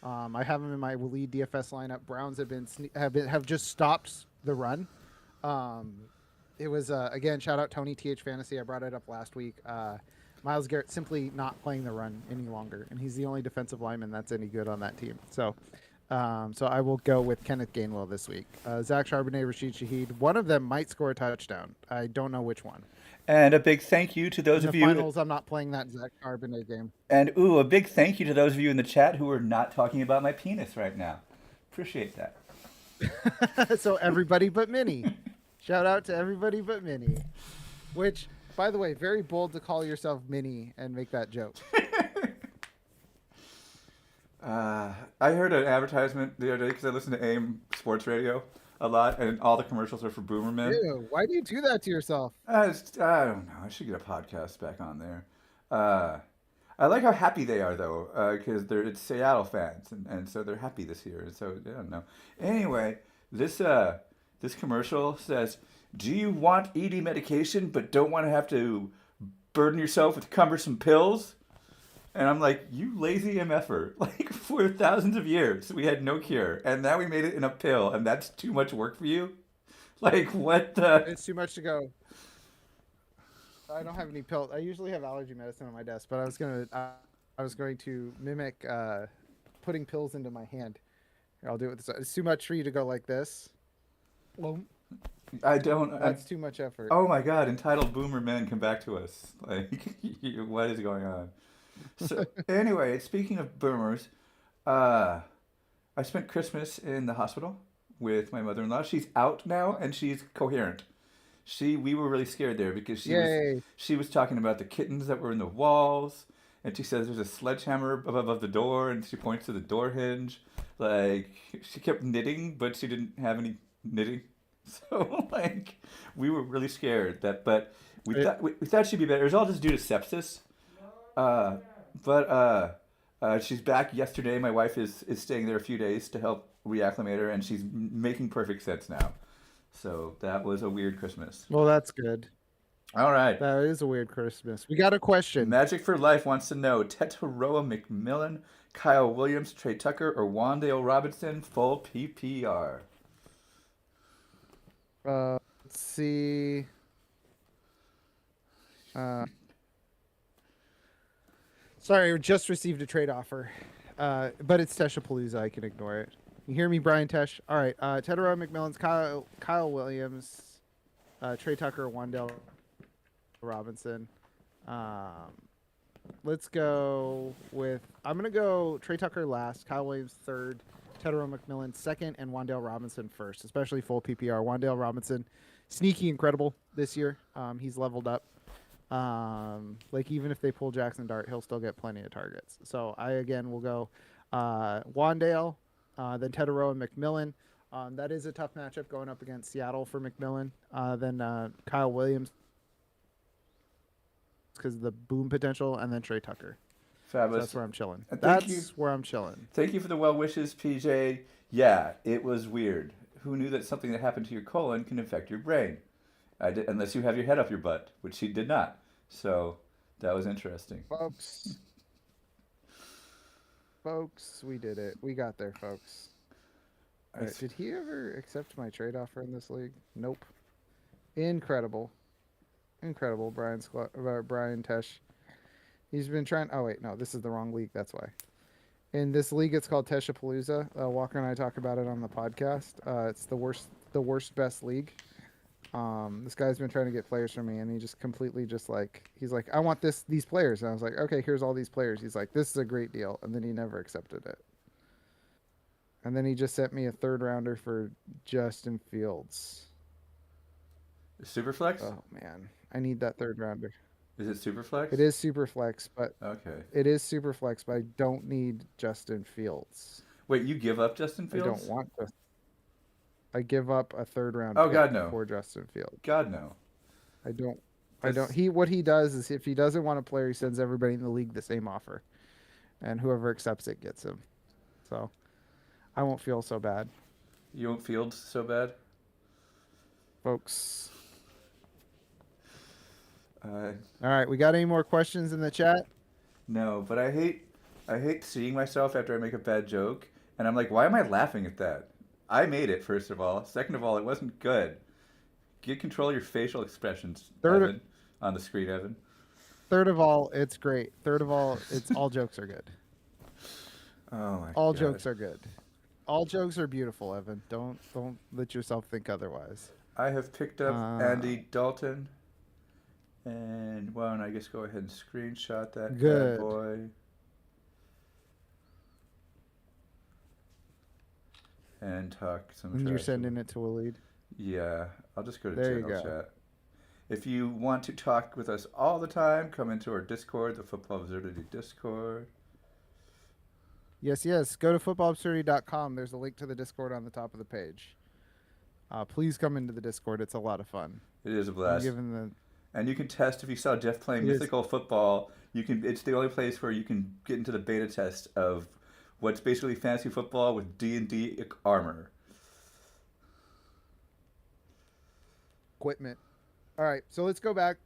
I have him in my Walid DFS lineup. Browns have just stopped the run. It was again, shout out Tony TH Fantasy. I brought it up last week. Myles Garrett simply not playing the run any longer, and he's the only defensive lineman that's any good on that team. So I will go with Kenneth Gainwell this week. Zach Charbonnet, Rashid Shaheed. One of them might score a touchdown. I don't know which one. And a big thank you to those In of the you. finals, I'm not playing that Zach Charbonnet game. And a big thank you to those of you in the chat who are not talking about my penis right now. Appreciate that. So everybody but Minnie. Shout out to everybody but Minnie. Which, by the way, very bold to call yourself Minnie and make that joke. I heard an advertisement the other day because I listen to AIM Sports Radio a lot, and all the commercials are for Boomer Men. Ew, why do you do that to yourself? I don't know. I should get a podcast back on there. I like how happy they are though, because it's Seattle fans, and so they're happy this year. So I don't know. Anyway, this commercial says, "Do you want ED medication but don't want to have to burden yourself with cumbersome pills?" And I'm like, you lazy MFer. Like, for thousands of years, we had no cure. And now we made it in a pill, and that's too much work for you? Like, what the... It's too much to go. I don't have any pills. I usually have allergy medicine on my desk, but I was going to mimic putting pills into my hand. Here, I'll do it with this. It's too much for you to go like this. Well, I don't... that's too much effort. Oh my god, entitled Boomer Men, come back to us. Like, what is going on? So, anyway, speaking of boomers, I spent Christmas in the hospital with my mother-in-law. She's out now, and she's coherent. We were really scared there because she was talking about the kittens that were in the walls, and she says there's a sledgehammer above the door, and she points to the door hinge. Like, she kept knitting, but she didn't have any knitting. So, like, we were really scared but we thought she'd be better. It was all just due to sepsis. Uh, but she's back yesterday. My wife is staying there a few days to help reacclimate her, and she's making perfect sense now. So that was a weird Christmas. Well, that's good. All right. That is a weird Christmas. We got a question. Magic for Life wants to know Tetairoa McMillan, Kyle Williams, Trey Tucker, or Wan'Dale Robinson full PPR. Let's see. Sorry, we just received a trade offer. But it's Teshapalooza. I can ignore it. You hear me, Brian Tesh? All right. Tetairoa McMillan's Kyle Williams, Trey Tucker, Wan'Dale Robinson. Let's go with. I'm gonna go Trey Tucker last, Kyle Williams third, Tetairoa McMillan second, and Wan'Dale Robinson first. Especially full PPR. Wan'Dale Robinson, sneaky incredible this year. He's leveled up. Like even if they pull Jackson Dart, he'll still get plenty of targets. So I again will go Wan'Dale, then Tetairoa and McMillan. That is a tough matchup going up against Seattle for McMillan. Then Kyle Williams because of the boom potential, and then Trey Tucker. Fabulous. So that's where I'm chilling. Where I'm chilling. Thank you for the well wishes, PJ. Yeah, it was weird. Who knew that something that happened to your colon can affect your brain? Unless you have your head up your butt, which he did not. So that was interesting. Folks, we did it. We got there, folks. Right, did he ever accept my trade offer in this league? Nope. Incredible, Brian Tesh. He's been trying. Oh wait, no, this is the wrong league. That's why. In this league, it's called Teshapalooza. Walker and I talk about it on the podcast. It's the worst best league. This guy's been trying to get players from me, and he just completely he's like, I want these players, and I was like, okay, here's all these players. He's like, this is a great deal, and then he never accepted it. And then he just sent me a third rounder for Justin Fields. Superflex? Oh man, I need that third rounder. Is it Superflex? It is Superflex, but okay. It is Superflex, but I don't need Justin Fields. Wait, you give up Justin Fields? I don't want Justin. I give up a third round pick for Justin Fields. God no. I don't. What he does is if he doesn't want a player, he sends everybody in the league the same offer, and whoever accepts it gets him. So I won't feel so bad. You won't feel so bad, folks. All right, we got any more questions in the chat? No, but I hate seeing myself after I make a bad joke, and I'm like, why am I laughing at that? I made it, first of all. Second of all, it wasn't good. Get control of your facial expressions, Evan, on the screen, Evan. Third of all, it's great. Third of all, it's all jokes are good. Oh my God. All jokes are good. All jokes are beautiful, Evan. Don't let yourself think otherwise. I have picked up Andy Dalton. And why don't I just go ahead and screenshot that bad boy. And talk some trash. You're sending it to Waleed? Yeah. I'll just go to there channel chat. If you want to talk with us all the time, come into our Discord, the Football Absurdity Discord. Yes. Go to footballabsurdity.com. There's a link to the Discord on the top of the page. Please come into the Discord. It's a lot of fun. It is a blast. And you can test if you saw Jeff playing mythical football. It's the only place where you can get into the beta test of what's basically fantasy football with D&D armor. Equipment. All right, so let's go back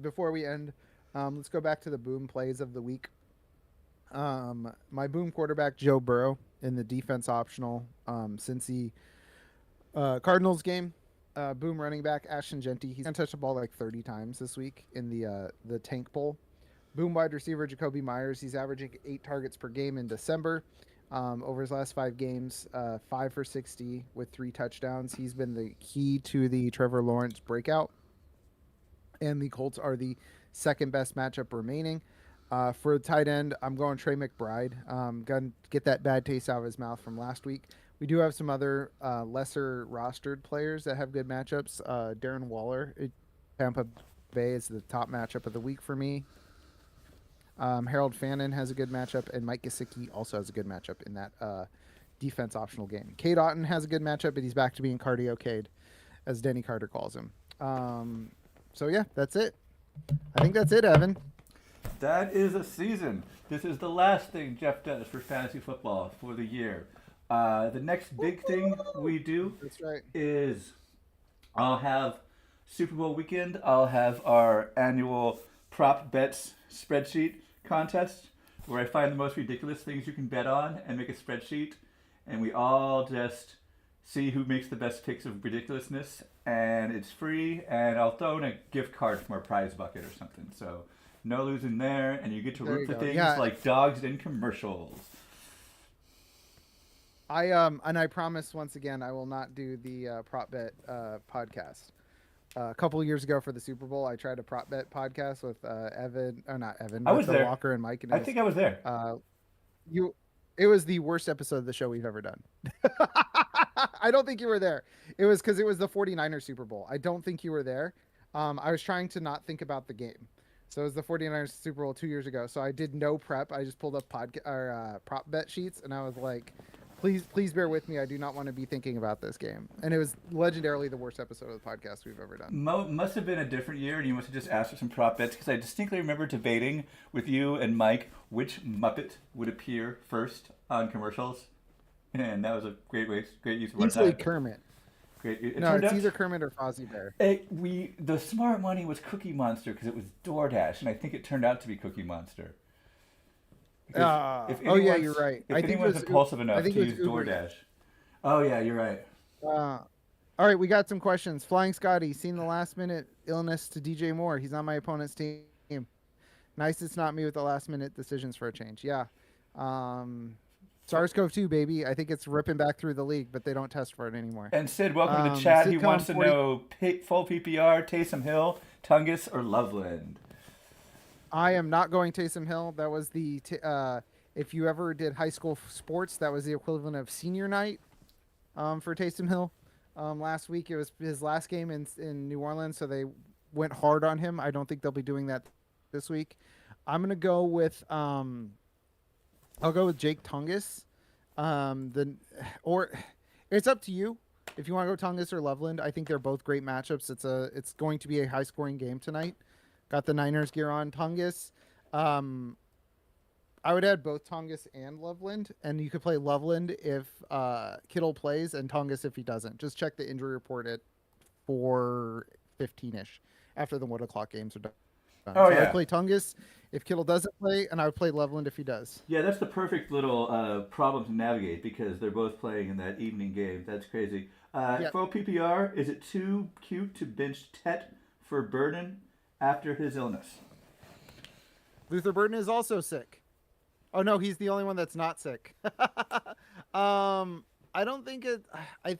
before we end. Let's go back to the boom plays of the week. My boom quarterback Joe Burrow in the defense optional Cincy Cardinals game. Boom running back Ashton Genty. He's gonna touch the ball like 30 times this week in the Tank Bowl. Boom wide receiver Jacoby Myers. He's averaging 8 targets per game in December. Over his last 5 games, 5 for 60 with 3 touchdowns. He's been the key to the Trevor Lawrence breakout. And the Colts are the second best matchup remaining. For tight end, I'm going Trey McBride. Gonna get that bad taste out of his mouth from last week. We do have some other lesser rostered players that have good matchups. Darren Waller, Tampa Bay is the top matchup of the week for me. Harold Fannin has a good matchup, and Mike Gesicki also has a good matchup in that defense optional game. Cade Otton has a good matchup, but he's back to being cardio Cade, as Denny Carter calls him. So yeah, that's it. I think that's it, Evan. That is a season. This is the last thing Jeff does for fantasy football for the year. The next big thing we do That's right. is I'll have Super Bowl weekend. I'll have our annual prop bets spreadsheet contest where I find the most ridiculous things you can bet on and make a spreadsheet, and we all just see who makes the best picks of ridiculousness, and it's free, and I'll throw in a gift card from our prize bucket or something. So no losing there, and you get to root for things like dogs in commercials. I promise once again I will not do the prop bet podcast. A couple of years ago for the Super Bowl, I tried a prop bet podcast with I was there. Walker and Mike. And I think I was there. It was the worst episode of the show we've ever done. I don't think you were there. It was because it was the 49ers Super Bowl. I don't think you were there. I was trying to not think about the game. So it was the 49ers Super Bowl 2 years ago. So I did no prep. I just pulled up prop bet sheets, and I was like, please bear with me. I do not want to be thinking about this game. And it was legendarily the worst episode of the podcast we've ever done. Must have been a different year, and you must have just asked for some prop bets, because I distinctly remember debating with you and Mike which Muppet would appear first on commercials. And that was a great use of our time. Easily Kermit. Great. It's either Kermit or Fozzie Bear. The smart money was Cookie Monster because it was DoorDash, and I think it turned out to be Cookie Monster. You're right. If anyone's impulsive enough to use DoorDash. Oh, yeah, you're right. All right, we got some questions. Flying Scotty, seen the last-minute illness to DJ Moore. He's on my opponent's team. Nice it's not me with the last-minute decisions for a change. Yeah. SARS-CoV-2, baby. I think it's ripping back through the league, but they don't test for it anymore. And Sid, welcome to the chat. He wants to know full PPR, Taysom Hill, Tungus, or Loveland. I am not going Taysom Hill. That was the if you ever did high school sports, that was the equivalent of senior night for Taysom Hill. Last week it was his last game in New Orleans, so they went hard on him. I don't think they'll be doing that this week. I'm gonna go with I'll go with Jake Tungus. Or it's up to you if you want to go Tungus or Loveland. I think they're both great matchups. It's going to be a high scoring game tonight. Got the Niners gear on. Tungus. I would add both Tungus and Loveland, and you could play Loveland if Kittle plays and Tungus if he doesn't. Just check the injury report at 4:15ish after the 1 o'clock games are done. Oh, so yeah. I play Tungus if Kittle doesn't play, and I would play Loveland if he does. Yeah, that's the perfect little problem to navigate because they're both playing in that evening game. That's crazy. Full PPR, is it too cute to bench Tet for Burden after his illness? Luther Burden is also sick. Oh no, he's the only one that's not sick. I don't think it. I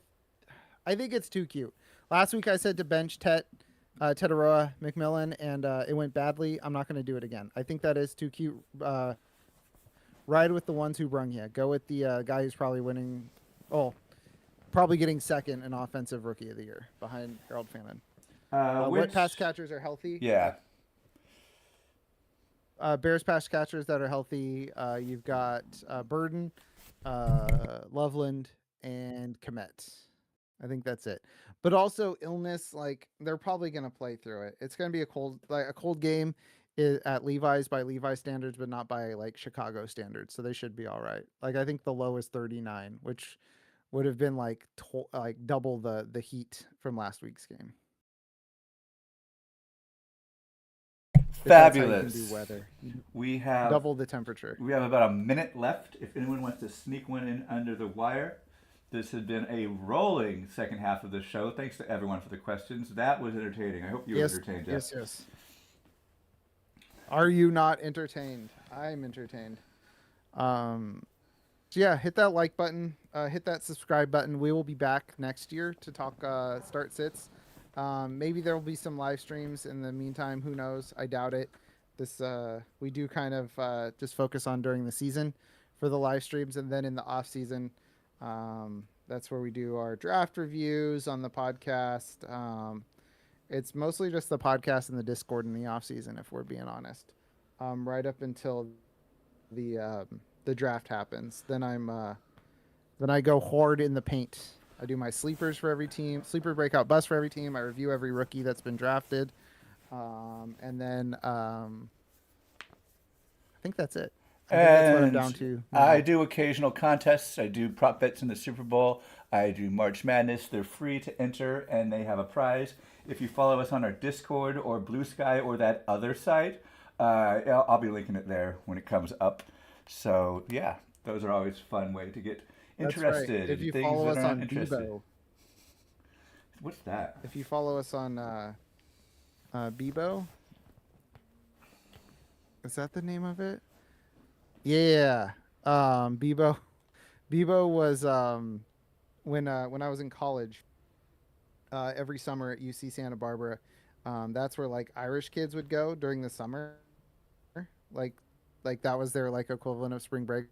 think it's too cute. Last week I said to bench Tetairoa, McMillan, and it went badly. I'm not going to do it again. I think that is too cute. Ride with the ones who brung you. Go with the guy who's probably winning. Oh, probably getting second in offensive rookie of the year behind Harold Fannin. What pass catchers are healthy? Yeah. Bears pass catchers that are healthy. You've got Burden, Loveland, and Komet. I think that's it. But also illness, like they're probably going to play through it. It's going to be a cold game at Levi's by Levi's standards, but not by like Chicago standards. So they should be all right. Like I think the low is 39, which would have been like double the heat from last week's game. Fabulous. Do weather. We have double the temperature. We have about a minute left. If anyone wants to sneak one in under the wire. This has been a rolling second half of the show. Thanks to everyone for the questions. That was entertaining. I hope you were entertained, Jeff. Yes. Are you not entertained? I'm entertained. So yeah, hit that like button. Hit that subscribe button. We will be back next year to talk start sits. Maybe there will be some live streams in the meantime. Who knows? I doubt it. We do kind of just focus on during the season for the live streams, and then in the off season. That's where we do our draft reviews on the podcast. It's mostly just the podcast and the Discord in the off season, if we're being honest. right up until the draft happens. Then I go hard in the paint. I do my sleepers for every team, sleeper breakout bust for every team. I review every rookie that's been drafted, and then I think that's it. I think that's what I'm down to now. I do occasional contests. I do prop bets in the Super Bowl. I do March Madness. They're free to enter, and they have a prize. If you follow us on our Discord or Blue Sky or that other site, I'll be linking it there when it comes up. So yeah, those are always fun way to get interested That's right. If you in things follow that us are on interested. Bebo, What's that? if you follow us on Bebo, is that the name of it? Yeah. Bebo was when I was in college. Every summer at UC Santa Barbara, that's where like Irish kids would go during the summer. Like that was their like equivalent of spring break,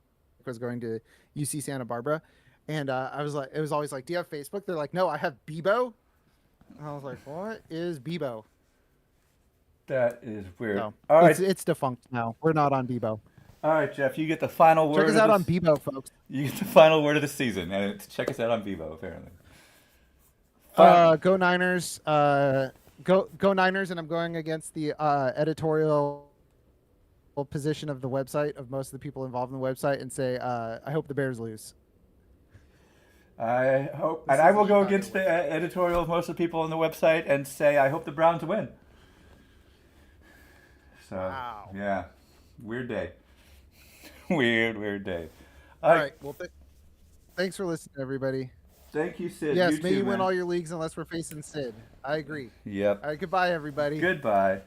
was going to UC Santa Barbara. And I was like, it was always like, do you have Facebook? They're like, no, I have Bebo. And I was like, what is Bebo? That is weird. No, All right, it's defunct now. We're not on Bebo. all right, Jeff. You get the final word. Check us out on Bebo, folks. You get the final word of the season, and it's check us out on Bebo. Apparently. Go Niners. Go Niners, and I'm going against the editorial position of the website, of most of the people involved in the website, and say, I hope the Bears lose. I hope, and I will go against the editorial of most of the people on the website and say I hope the Browns win. So Wow. yeah, weird day. weird day. All right. Well, thanks for listening, everybody. Thank you, Sid. Yes, you may too, you win man. all your leagues unless we're facing Sid. I agree. Yep. All right. Goodbye, everybody. Goodbye.